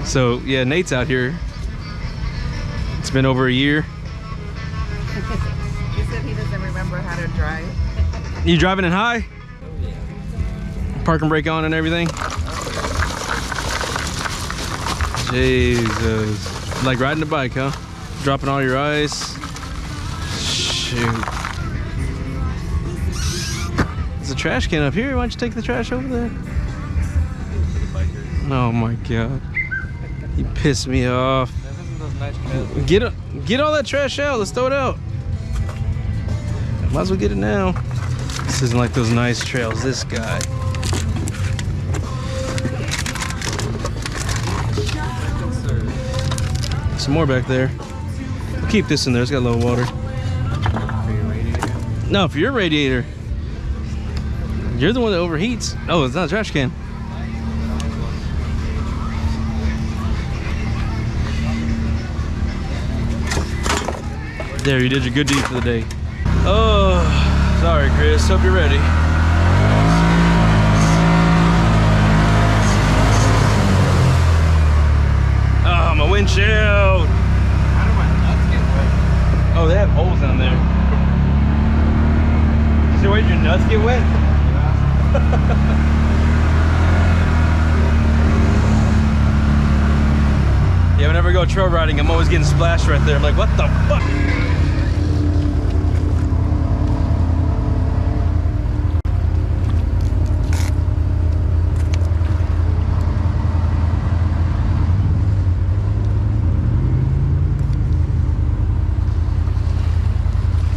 So yeah, Nate's out here. It's been over a year. He said he doesn't remember how to drive. You driving it high? Oh yeah. Park and brake on and everything? Jesus. Like riding a bike, huh? Dropping all your ice. Shoot. There's a trash can up here. Why don't you take the trash over there? Oh my God. You pissed me off. Get all that trash out. Let's throw it out. Might as well get it now. This isn't like those nice trails. This guy. Some more back there. We'll keep this in there. It's got low water. For your radiator? No, for your radiator. You're the one that overheats. Oh, it's not a trash can. There, you did your good deed for the day. Oh, sorry, Chris. Hope you're ready. Oh, my windshield. How do my nuts get wet? Oh, they have holes down there. So where did your nuts get wet? Yeah, whenever I go trail riding, I'm always getting splashed right there. I'm like, what the fuck?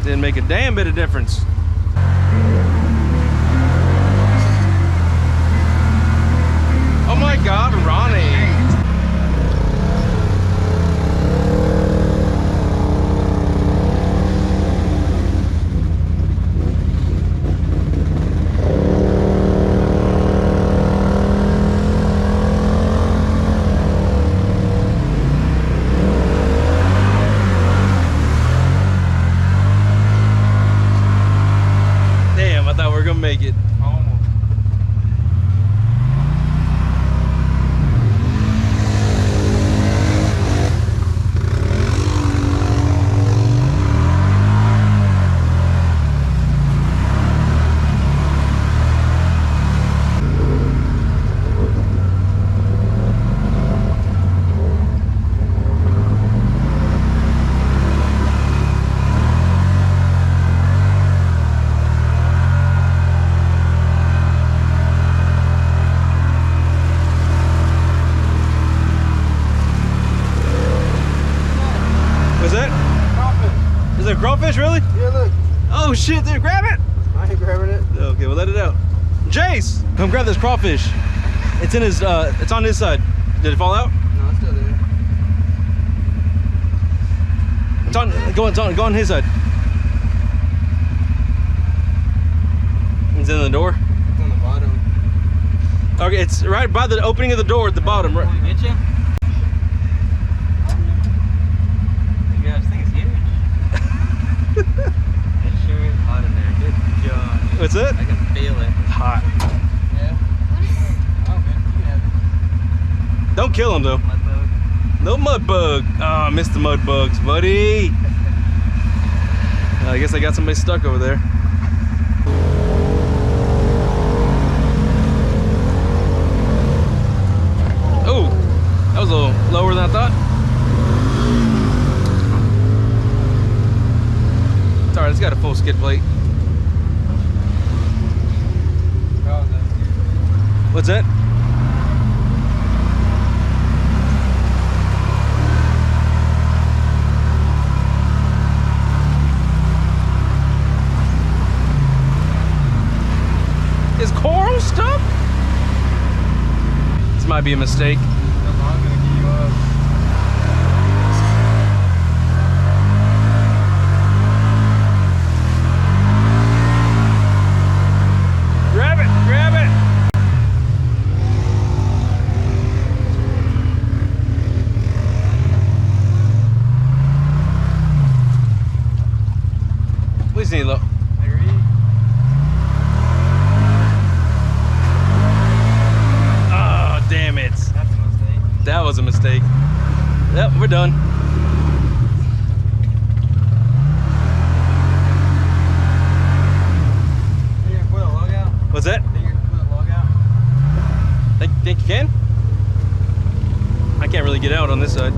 Didn't make a damn bit of difference. Oh my God, Ronnie. Damn, I thought we were gonna make it. Crawfish, really? Yeah, look. Oh shit, dude, grab it! I ain't grabbing it. Okay, we'll let it out. Jace, come grab this crawfish. It's in his, it's on his side. Did it fall out? No, it's still there. It's on, go on his side. It's in the door? It's on the bottom. Okay, it's right by the opening of the door at the bottom. Right. Can I get you? Yeah, this thing is huge. It sure is hot in there. Good job. What's it? I can feel it. It's hot. Yeah. Oh, man, you can have it. Don't kill him though. Mud bug. No mud bug. Oh, I missed the mud bugs, buddy. I guess I got somebody stuck over there. Oh, that was a little lower than I thought. It's alright, it's got a full skid plate. Oh, that's good. What's that? Is Coral stuck? This might be a mistake. I'm gonna get you up. Grab it, grab it. We just need a look. Oh, damn it. That's a mistake. That was a mistake. Yep, we're done. Think you can put a log out? What's that? Think you can put a log out? Think you can? I can't really get out on this side.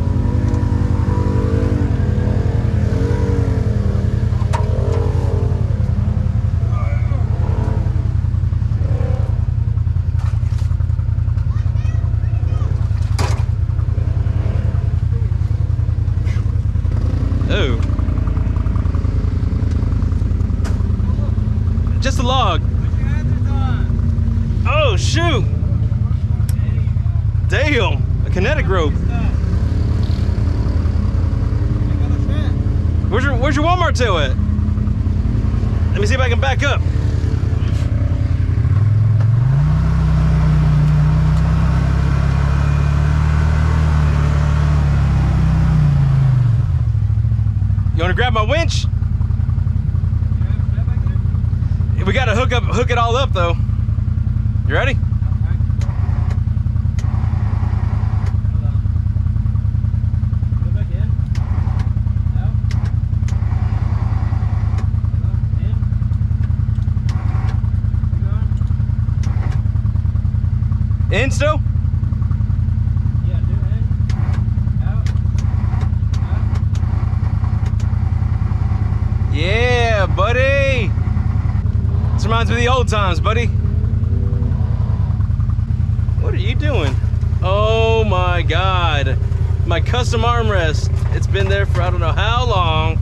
Oh. Just a log. Oh, shoot. Damn. A kinetic rope. Where's your Walmart tail at? Let me see if I can back up. You want to grab my winch? We got to hook it all up though. You ready? In still? Yeah, do in. Out. Out. Yeah, buddy. This reminds me of the old times, buddy. What are you doing? Oh my God. My custom armrest. It's been there for I don't know how long.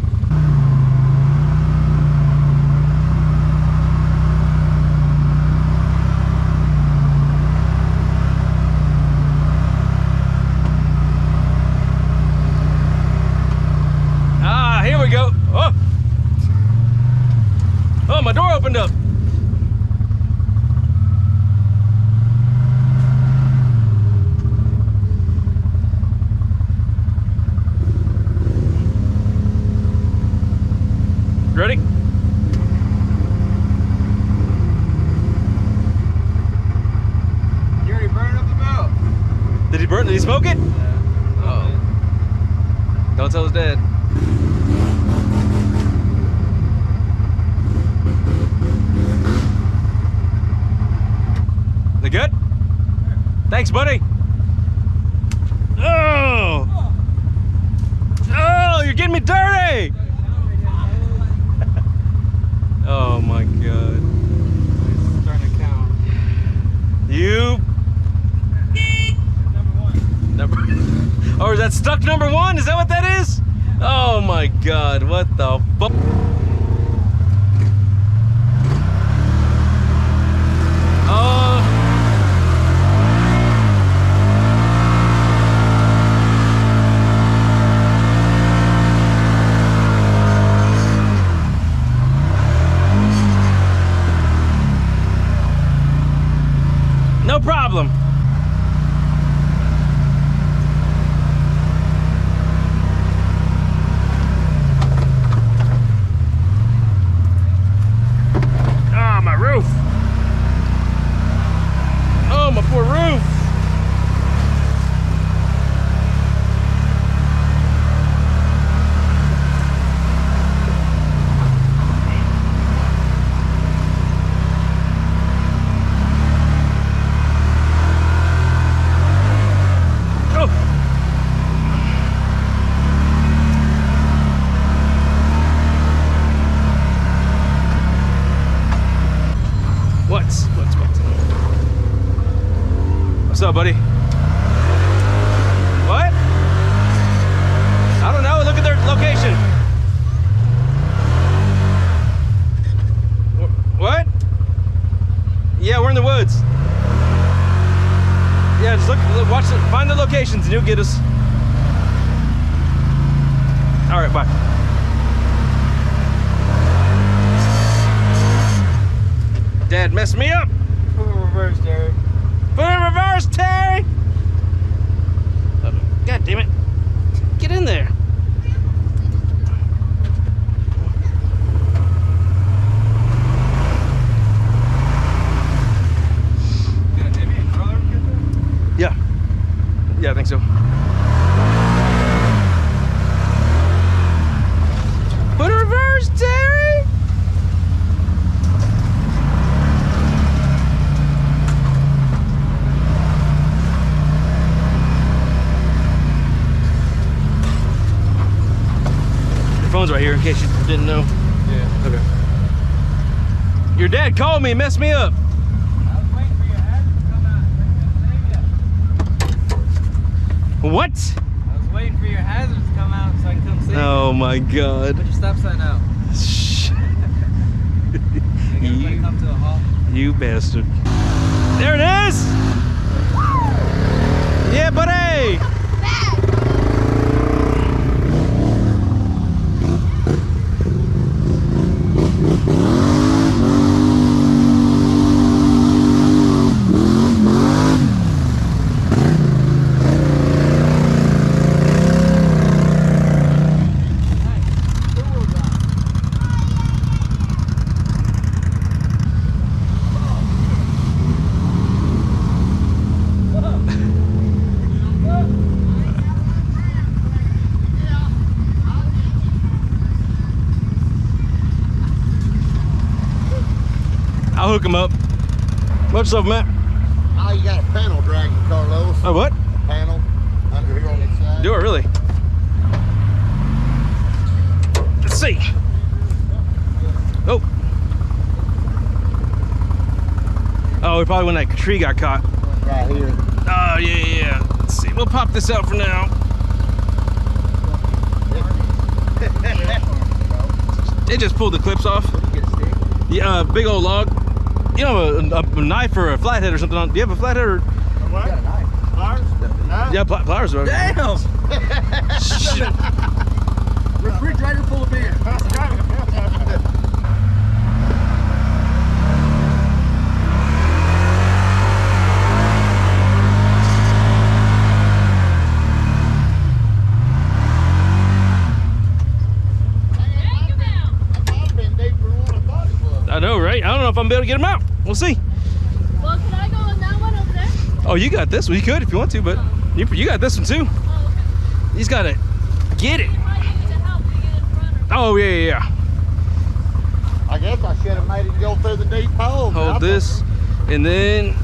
Here we go. Oh, oh, my door opened up. Ready? You already burned up the boat. Did he burn? Did he smoke it? Yeah. Oh. Don't tell his dad. They good? Thanks, buddy. Oh! Oh, you're getting me dirty! Oh my God. It's starting to count. You. Number one. Oh, is that stuck number one? Is that what that is? Oh my God, what the fuck? No problem. Ah, my roof. Oh, my poor roof. What's up, buddy? What? I don't know. Look at their location. What? Yeah, we're in the woods. Yeah, just look, watch, find the locations and you'll get us. All right, bye. Dad messed me up. Put it in reverse, Terry. Put it in reverse, Terry! Oh, God damn it. Get in there. Yeah. Yeah, think so. Put in reverse, Terry! Your phone's right here in case you didn't know. Yeah. Okay. Your dad called me and messed me up. I was waiting for your hazards to come out so I can save you. What? I was waiting for your hazards to come out so I can come save you. Oh my God. Put your stop sign out. Make everybody come to a halt. You bastard. There it is! Yeah, buddy! I'll hook him up. What's up, Matt? Oh, you got a panel dragging, Carlos. Oh, what? Panel under here on the side. Do it really? Let's see. Oh. Oh, probably when that tree got caught. Right here. Oh, yeah. Let's see. We'll pop this out for now. It just pulled the clips off. Yeah, big old log. You know, a knife or a flathead or something on. Do you have a flathead or? What? You got a knife. Pliers? Knife? Yeah, pliers. Are Damn! Shit. Refrigerator full of beer. I know, right? I don't know if I'm gonna be able to get them out. We'll see. Well, can I go on that one over there? Oh, you got this one. You could if you want to, but you got this one too. Oh, okay. He's got to get it. You might need to help me get in front of Oh, yeah. I guess I should have made it go through the deep hole. Hold this, and then I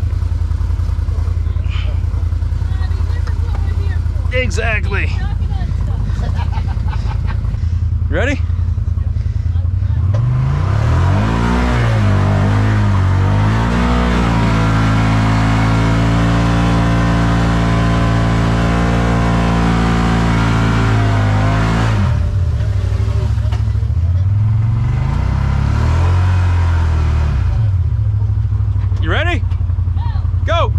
mean, this is what we're here for. exactly. Knocking on stuff. Ready? You ready? Go!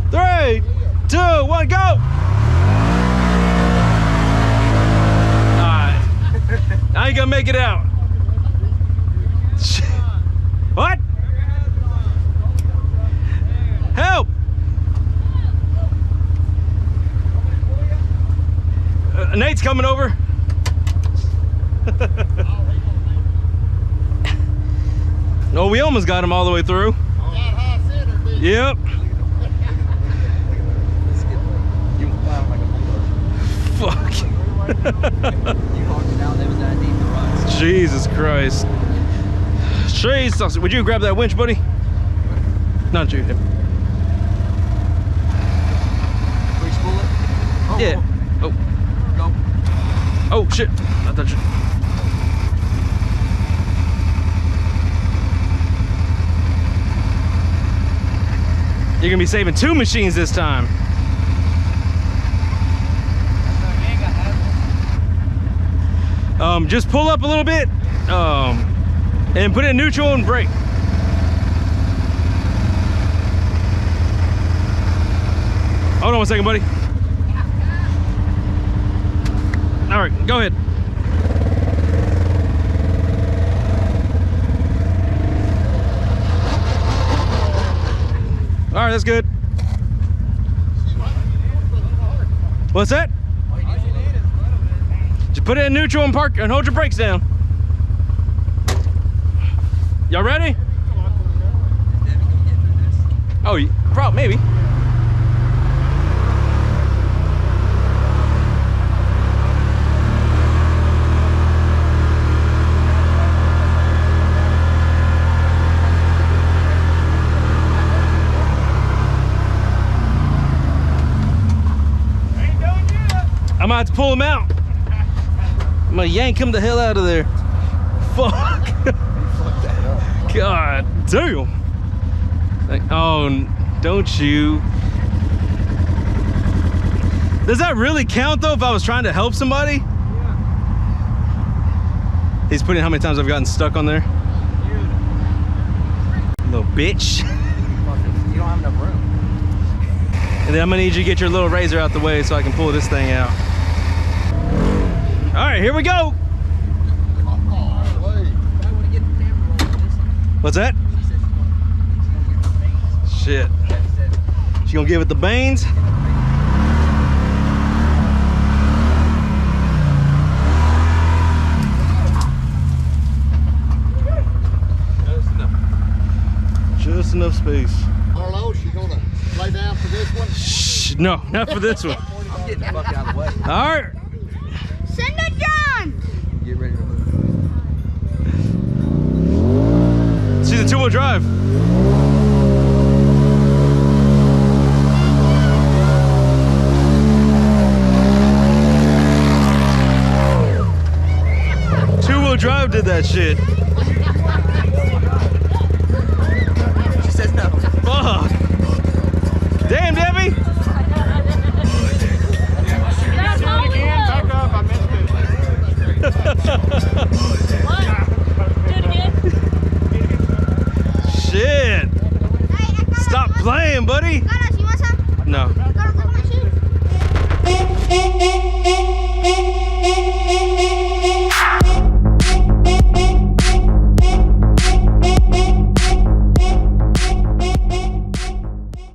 Three, two, one, go! Alright. I ain't gonna make it out. What? Help! Nate's coming over. Oh, we almost got him all the way through. Yep. Fuck. Jesus Christ. Jeez, would you grab that winch, buddy? Not you. Yeah. Oh. Go. Oh shit. I touched it. You're gonna be saving two machines this time. Just pull up a little bit, and put it in neutral and brake. Hold on one second, buddy. All right, go ahead. All right, that's good. What's that? Just put it in neutral and park and hold your brakes down. Y'all ready? Oh, probably, maybe. I'm gonna have to pull him out. I'm gonna yank him the hell out of there. Fuck. God damn. Like, oh, don't you. Does that really count though if I was trying to help somebody? Yeah. He's putting how many times I've gotten stuck on there. Little bitch. You don't have enough room. And then I'm gonna need you to get your little razor out the way so I can pull this thing out. All right, here we go. What's that? Shit. She gonna give it the beans? Just enough space. Arlo, she gonna lay down for this one? Shh, no, not for this one. I'm getting the fuck out of the way. All right. Send it, John! Get ready to move. See the two-wheel drive. Two-wheel drive did that shit. She says no. Fuck. Damn, Debbie. That's all we know. Back up, I missed it. What? Do it again. Shit. Stop playing, buddy. You want some? No.